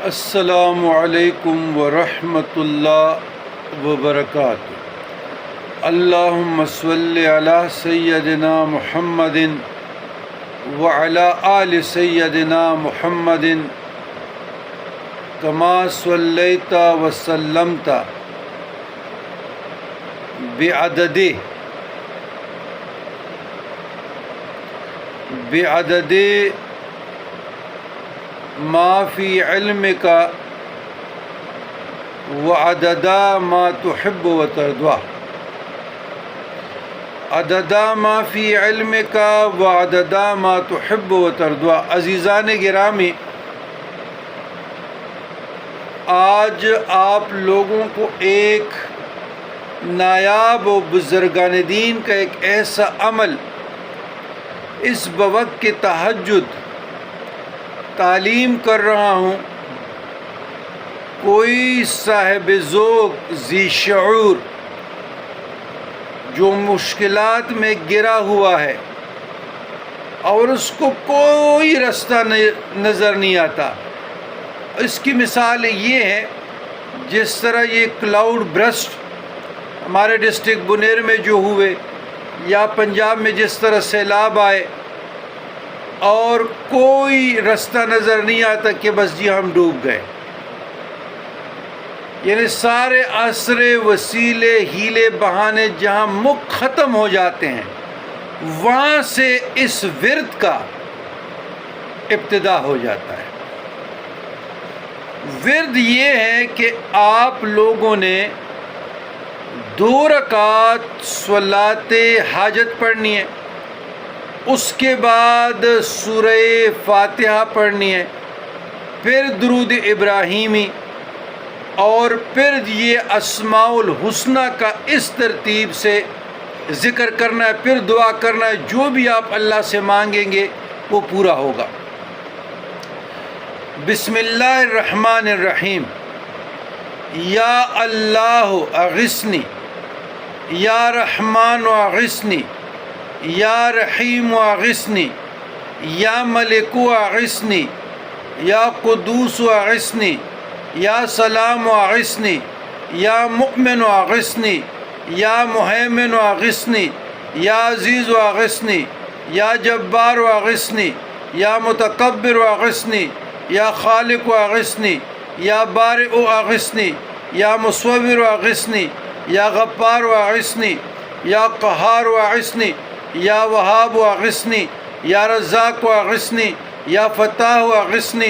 السلام علیکم ورحمۃ اللہ وبرکاتہ۔ اللہم صلی علی سیدنا محمد وعلی آل سیدنا محمد کما صلیت وسلمت بعدد ما فی علمک وعدد ما تحب وترضى، عدد ما فی علمک وعدد ما تحب وترضى۔ عزیزان گرامی، آج آپ لوگوں کو ایک نایاب و بزرگان دین کا ایک ایسا عمل اس بوقت کے تہجد تعلیم کر رہا ہوں۔ کوئی صاحب ذوق ذی شعور جو مشکلات میں گرا ہوا ہے اور اس کو کوئی رستہ نظر نہیں آتا، اس کی مثال یہ ہے جس طرح یہ کلاؤڈ برسٹ ہمارے ڈسٹرکٹ بنیر میں جو ہوئے، یا پنجاب میں جس طرح سیلاب آئے اور کوئی رستہ نظر نہیں آتا کہ بس جی ہم ڈوب گئے، یعنی سارے آسرے وسیلے ہیلے بہانے جہاں مک ختم ہو جاتے ہیں، وہاں سے اس ورد کا ابتدا ہو جاتا ہے۔ ورد یہ ہے کہ آپ لوگوں نے 2 رکعت صلاۃ حاجت پڑھنی ہے، اس کے بعد سورہ فاتحہ پڑھنی ہے، پھر درود ابراہیمی، اور پھر یہ اسماء الحسنہ کا اس ترتیب سے ذکر کرنا ہے، پھر دعا کرنا ہے، جو بھی آپ اللہ سے مانگیں گے وہ پورا ہوگا۔ بسم اللہ الرحمن الرحیم۔ یا اللہ اغثنی، یا رحمان اغثنی، یا رحیم اغثنی، یا ملک اغثنی، یا قدوس اغثنی، یا سلام اغثنی، یا مؤمن اغثنی، یا مہیمن اغثنی، یا عزیز اغثنی، یا جبار اغثنی، یا متکبر اغثنی، یا خالق اغثنی، یا بارئ اغثنی، یا مصور اغثنی، یا غفار اغثنی، یا قہار اغثنی، یا وہاب اغثنی، یا رزاق اغثنی، یا فتاح اغثنی،